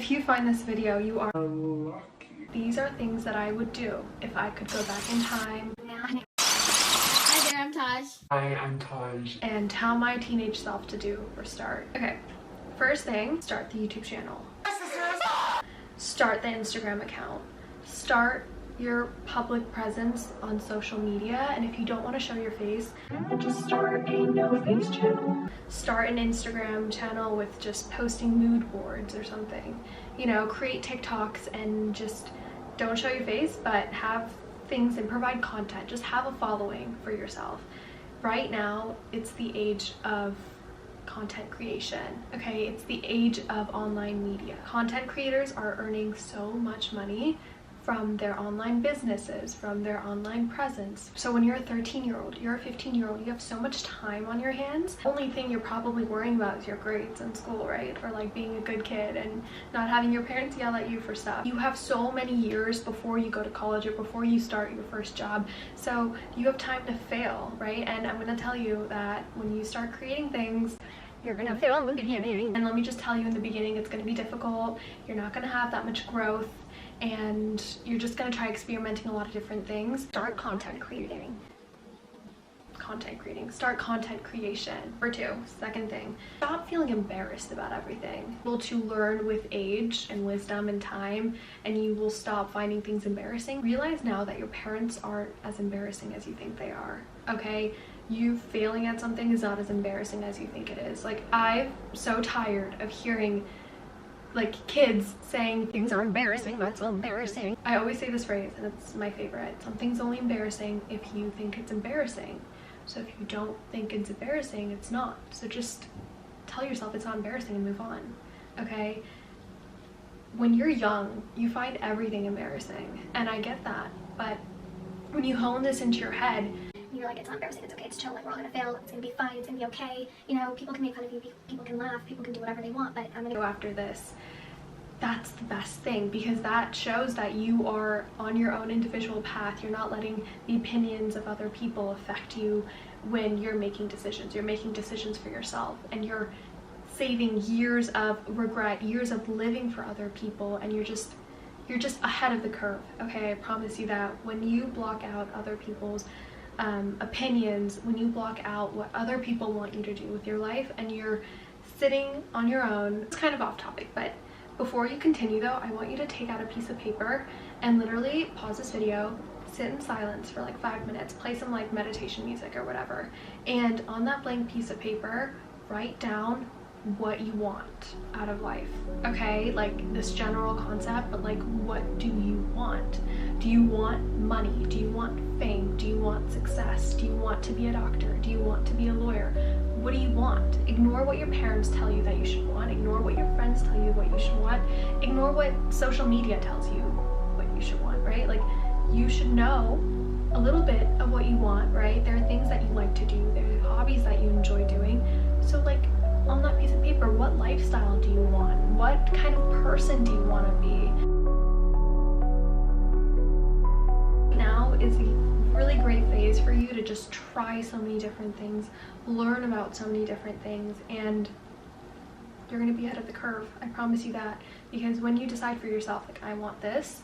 If you find this video, you are lucky. These are things that I would do if I could go back in time. Hi there, I'm Taj. Hi, I'm Taj. And tell my teenage self to do or start. Okay, first thing, start the YouTube channel. Start the Instagram account. Start your public presence on social media, and if you don't want to show your face, just start a no face channel. Start an Instagram channel with just posting mood boards or something. You know, create TikToks and just don't show your face, but have things and provide content. Just have a following for yourself. Right now, it's the age of content creation, okay? It's the age of online media. Content creators are earning so much money from their online businesses, from their online presence. So when you're a 13-year-old, you're a 15-year-old, you have so much time on your hands. The only thing you're probably worrying about is your grades in school, right? Or like being a good kid and not having your parents yell at you for stuff. You have so many years before you go to college or before you start your first job. So you have time to fail, right? And I'm gonna tell you that when you start creating things, you're gonna fail. And let me just tell you, in the beginning, it's gonna be difficult. You're not gonna have that much growth, and you're just gonna try experimenting a lot of different things. Start content creating. Start content creation. Number 2, second thing, stop feeling embarrassed about everything. Able to learn with age and wisdom and time, and you will stop finding things embarrassing. Realize now that your parents aren't as embarrassing as you think they are, okay? You failing at something is not as embarrassing as you think it is. Like, I'm so tired of hearing like kids saying things are embarrassing, that's embarrassing. I always say this phrase, and it's my favorite: something's only embarrassing if you think it's embarrassing. So if you don't think it's embarrassing, it's not. So just tell yourself it's not embarrassing and move on, okay? When you're young, you find everything embarrassing, and I get that, but when you hone this into your head, you're like, it's not embarrassing, it's okay, it's chill, like, we're all gonna fail, it's gonna be fine, it's gonna be okay. You know, people can make fun of you, people can laugh, people can do whatever they want, but I'm gonna go after this. That's the best thing, because that shows that you are on your own individual path. You're not letting the opinions of other people affect you when you're making decisions. You're making decisions for yourself, and you're saving years of regret, years of living for other people, and you're just ahead of the curve, okay? I promise you that. When you block out other people's opinions, when you block out what other people want you to do with your life, and you're sitting on your own. It's kind of off topic, but before you continue though, I want you to take out a piece of paper and literally pause this video, sit in silence for like 5 minutes, play some like meditation music or whatever, and on that blank piece of paper, write down what you want out of life, okay? Like this general concept, but like, what do you want? Do you want money? Do you want fame? Do you want success? Do you want to be a doctor? Do you want to be a lawyer? What do you want? Ignore what your parents tell you that you should want. Ignore what your friends tell you what you should want. Ignore what social media tells you what you should want, right? Like, you should know a little bit of what you want, right? There are things that you like to do. There are hobbies that you enjoy doing. So like, on that piece of paper, what lifestyle do you want? What kind of person do you want to be? Now is a really great phase for you to just try so many different things, learn about so many different things, and you're going to be ahead of the curve. I promise you that. Because when you decide for yourself, like, I want this,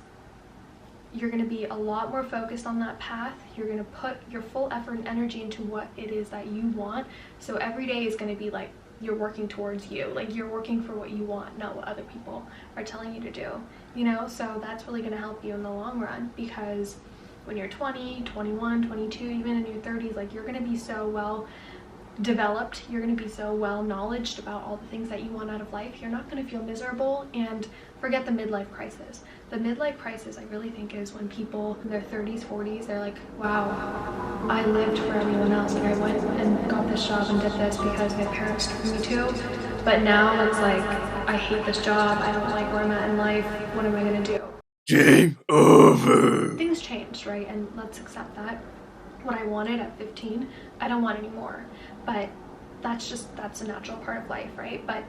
you're going to be a lot more focused on that path. You're going to put your full effort and energy into what it is that you want. So every day is going to be like you're working towards you, like you're working for what you want, not what other people are telling you to do, you know? So that's really going to help you in the long run, because when you're 20, 21, 22, even in your 30s, like, you're going to be so well developed, you're going to be so well knowledged about all the things that you want out of life. You're not going to feel miserable. And forget the midlife crisis. The midlife crisis, I really think, is when people in their 30s, 40s, they're like, wow, I lived for everyone else. Like, I went and got this job and did this because my parents told me to, but now it's like, I hate this job, I don't like where I'm at in life, what am I going to do? Game over. Things changed, right? And let's accept that. What I wanted at 15, I don't want anymore. But that's a natural part of life, right? But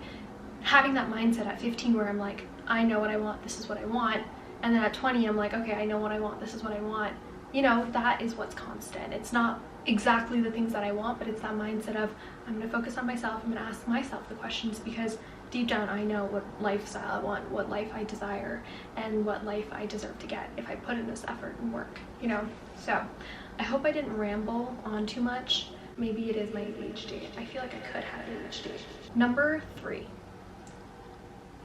having that mindset at 15 where I'm like, I know what I want, this is what I want. And then at 20, I'm like, okay, I know what I want, this is what I want. You know, that is what's constant. It's not exactly the things that I want, but it's that mindset of, I'm going to focus on myself. I'm going to ask myself the questions, because deep down I know what lifestyle I want, what life I desire, and what life I deserve to get if I put in this effort and work, you know? So I hope I didn't ramble on too much. Maybe it is my ADHD. I feel like I could have ADHD. Number 3,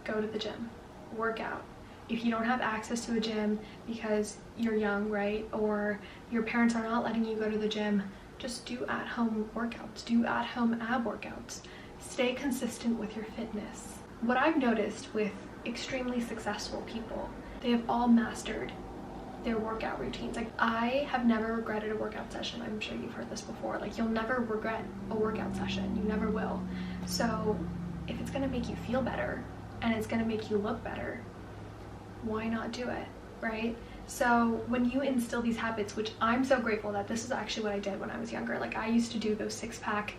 go to the gym, work out. If you don't have access to a gym because you're young, right? Or your parents are not letting you go to the gym, just do at-home workouts, do at-home ab workouts. Stay consistent with your fitness. What I've noticed with extremely successful people, they have all mastered their workout routines. Like, I have never regretted a workout session. I'm sure you've heard this before. Like, you'll never regret a workout session. You never will. So if it's gonna make you feel better and it's gonna make you look better, why not do it, right? So when you instill these habits, which I'm so grateful that this is actually what I did when I was younger. Like, I used to do those 6-pack,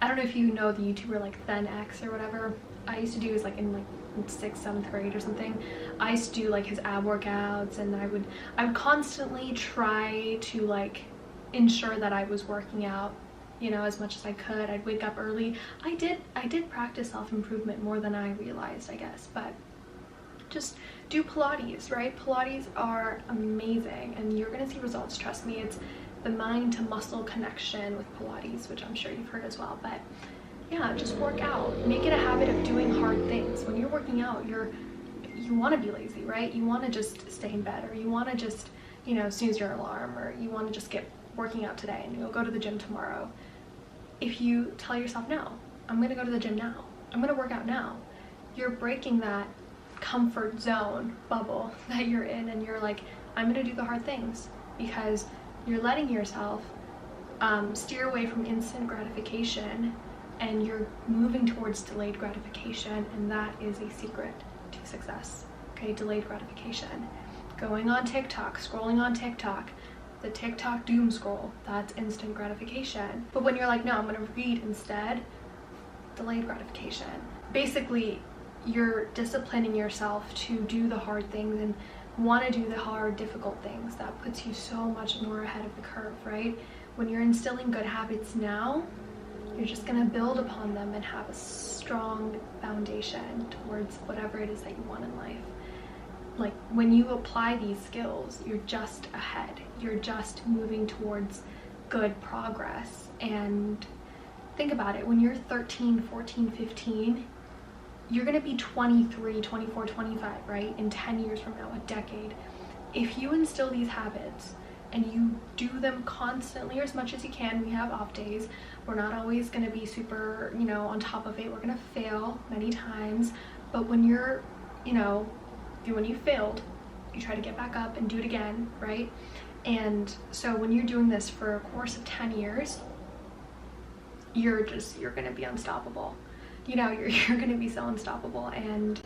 I don't know if you know the YouTuber like ThenX or whatever. I used to do is like in 6th, 7th grade or something. I used to do like his ab workouts, and I would constantly try to like ensure that I was working out, you know, as much as I could. I'd wake up early. I did practice self-improvement more than I realized, I guess, but just do Pilates, right? Pilates are amazing and you're gonna see results, trust me. It's the mind to muscle connection with Pilates, which I'm sure you've heard as well. But yeah, just work out. Make it a habit of doing hard things. When you're working out, you want to be lazy, right? You want to just stay in bed, or you want to just, you know, snooze your alarm, or you want to just get working out today and you'll go to the gym tomorrow. If you tell yourself, no, I'm gonna go to the gym now, I'm gonna work out now, you're breaking that comfort zone bubble that you're in, and you're like, I'm gonna do the hard things, because you're letting yourself steer away from instant gratification, and you're moving towards delayed gratification, and that is a secret to success. Okay, delayed gratification. Going on TikTok, scrolling on TikTok, the TikTok doom scroll, that's instant gratification. But when you're like, no, I'm gonna read instead, delayed gratification. Basically, you're disciplining yourself to do the hard things and want to do the hard, difficult things. That puts you so much more ahead of the curve, right? When you're instilling good habits now, you're just gonna build upon them and have a strong foundation towards whatever it is that you want in life. Like, when you apply these skills, you're just ahead. You're just moving towards good progress. And think about it, when you're 13, 14, 15, you're gonna be 23, 24, 25, right? In 10 years from now, a decade. If you instill these habits and you do them constantly, or as much as you can, we have off days. We're not always gonna be super, you know, on top of it. We're gonna fail many times. But when you're, you know, when you failed, you try to get back up and do it again, right? And so when you're doing this for a course of 10 years, you're gonna be unstoppable. You know, you're gonna be so unstoppable, and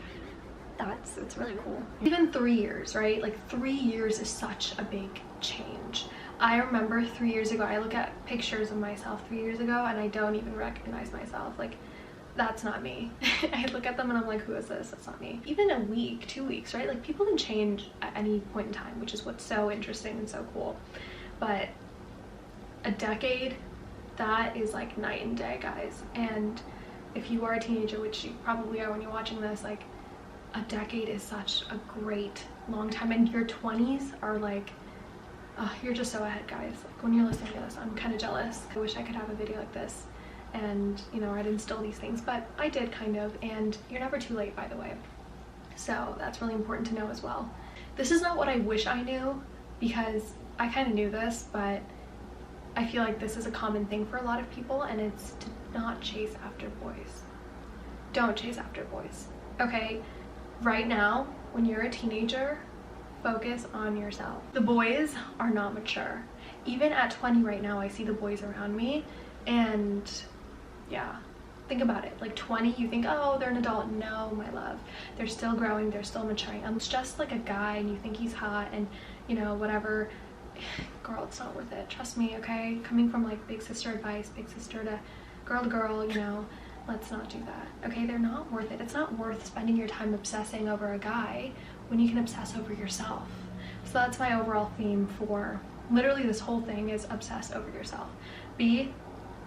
it's really cool. Even 3 years, right? Like, 3 years is such a big change. I remember 3 years ago, I look at pictures of myself 3 years ago and I don't even recognize myself. Like, that's not me. I look at them and I'm like, who is this? That's not me. Even a week, 2 weeks, right? Like, people can change at any point in time, which is what's so interesting and so cool. But a decade, that is like night and day, guys. And if you are a teenager, which you probably are when you're watching this, like, a decade is such a great long time. And your 20s are like, you're just so ahead, guys. Like, when you're listening to this, I'm kind of jealous. I wish I could have a video like this and, you know, I'd instill these things, but I did kind of. And you're never too late, by the way. So that's really important to know as well. This is not what I wish I knew, because I kind of knew this, but I feel like this is a common thing for a lot of people, and it's to not chase after boys. Don't chase after boys, okay? Right now, when you're a teenager, focus on yourself. The boys are not mature. Even at 20 right now, I see the boys around me, and yeah, think about it. Like, 20, you think, oh, they're an adult. No, my love. They're still growing, they're still maturing. It's just like a guy and you think he's hot and, you know, whatever. Girl, it's not worth it. Trust me, okay? Coming from like big sister advice, big sister to girl, you know, let's not do that, okay? They're not worth it. It's not worth spending your time obsessing over a guy when you can obsess over yourself. So that's my overall theme for literally this whole thing, is obsess over yourself. Be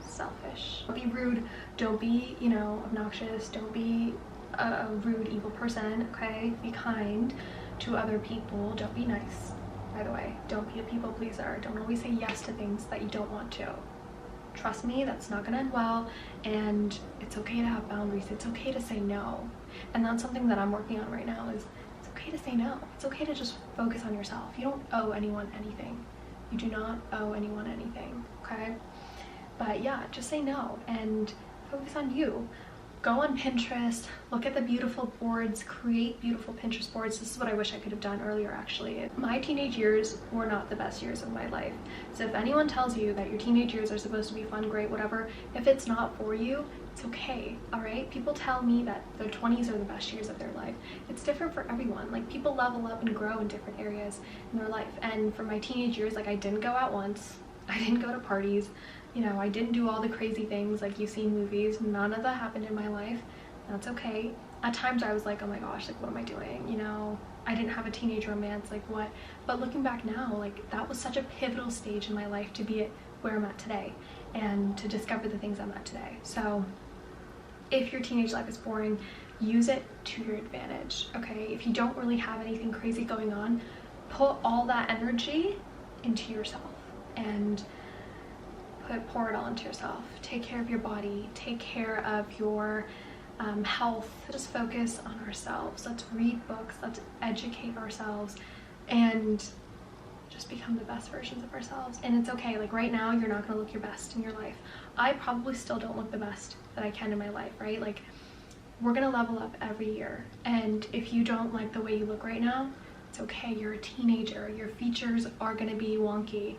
selfish. Don't be rude. Don't be, you know, obnoxious. Don't be a rude, evil person, okay? Be kind to other people. Don't be nice, by the way. Don't be a people pleaser. Don't always say yes to things that you don't want to. Trust me, that's not gonna end well, and it's okay to have boundaries. It's okay to say no. And that's something that I'm working on right now, is it's okay to say no. It's okay to just focus on yourself. You don't owe anyone anything. You do not owe anyone anything, okay? But yeah, just say no and focus on you. Go on Pinterest, look at the beautiful boards, create beautiful Pinterest boards. This is what I wish I could have done earlier, actually. My teenage years were not the best years of my life. So if anyone tells you that your teenage years are supposed to be fun, great, whatever, if it's not for you, it's okay, all right? People tell me that their 20s are the best years of their life. It's different for everyone. Like, people level up and grow in different areas in their life. And for my teenage years, like, I didn't go out once. I didn't go to parties. You know, I didn't do all the crazy things like you see in movies. None of that happened in my life. That's okay. At times I was like, oh my gosh, like, what am I doing? You know, I didn't have a teenage romance, like what? But looking back now, like, that was such a pivotal stage in my life to be at where I'm at today and to discover the things I'm at today. So if your teenage life is boring, use it to your advantage, okay? If you don't really have anything crazy going on, put all that energy into yourself and pour it all into yourself. Take care of your body, take care of your health. Just focus on ourselves. Let's read books, let's educate ourselves, and just become the best versions of ourselves. And it's okay, like right now you're not gonna look your best in your life. I probably still don't look the best that I can in my life, right? Like, we're gonna level up every year, and if you don't like the way you look right now, it's okay. You're a teenager, your features are gonna be wonky,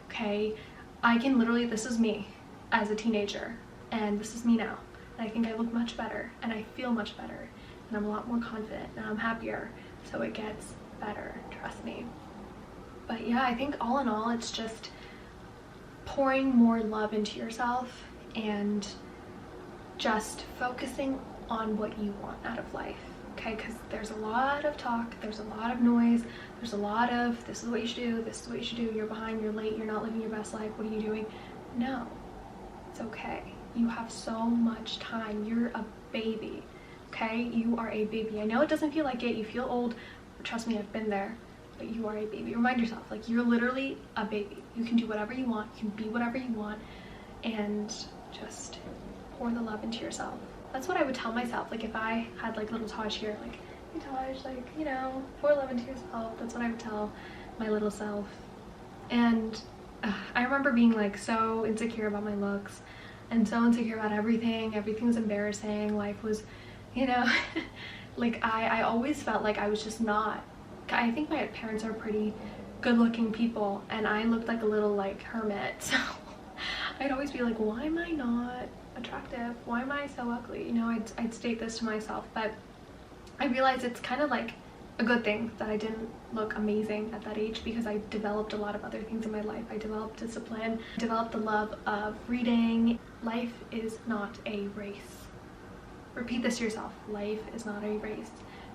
okay? I can literally, this is me as a teenager, and this is me now. And I think I look much better, and I feel much better, and I'm a lot more confident, and I'm happier, so it gets better, trust me. But yeah, I think all in all, it's just pouring more love into yourself and just focusing on what you want out of life, okay? Because there's a lot of talk, there's a lot of noise, there's a lot of this is what you should do, this is what you should do, you're behind, you're late, you're not living your best life, what are you doing? No, it's okay. You have so much time. You're a baby, okay? You are a baby. I know it doesn't feel like it, you feel old, trust me, I've been there, but you are a baby. Remind yourself, like, you're literally a baby. You can do whatever you want, you can be whatever you want, and just pour the love into yourself. That's what I would tell myself, like, if I had like little Taj here, like, hey Taj, like, you know, pour love into yourself. That's what I would tell my little self. And I remember being like so insecure about my looks and so insecure about everything. Everything's embarrassing. Life was, you know, like I always felt like I was just not. I think my parents are pretty good looking people, and I looked like a little like hermit, so I'd always be like, why am I not attractive? Why am I so ugly? You know, I'd state this to myself, but I realized it's kind of like a good thing that I didn't look amazing at that age, because I developed a lot of other things in my life. I developed discipline, developed the love of reading. Life is not a race. Repeat this to yourself. Life is not a race.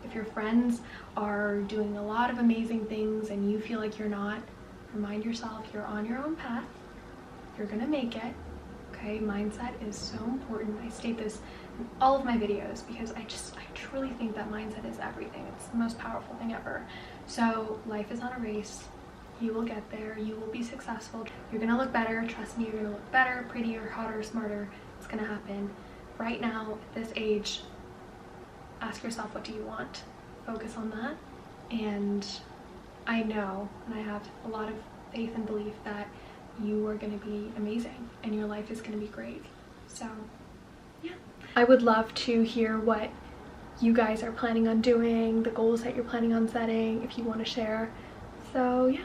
If your friends are doing a lot of amazing things and you feel like you're not, remind yourself you're on your own path. You're gonna make it, okay? Mindset is so important. I state this in all of my videos because I truly think that mindset is everything. It's the most powerful thing ever. So life is not a race. You will get there. You will be successful. You're gonna look better. Trust me, you're gonna look better, prettier, hotter, smarter. It's gonna happen. Right now, at this age, ask yourself, what do you want? Focus on that. And I know, and I have a lot of faith and belief that you are going to be amazing and your life is going to be great. So yeah, I would love to hear what you guys are planning on doing, the goals that you're planning on setting, if you want to share. So yeah.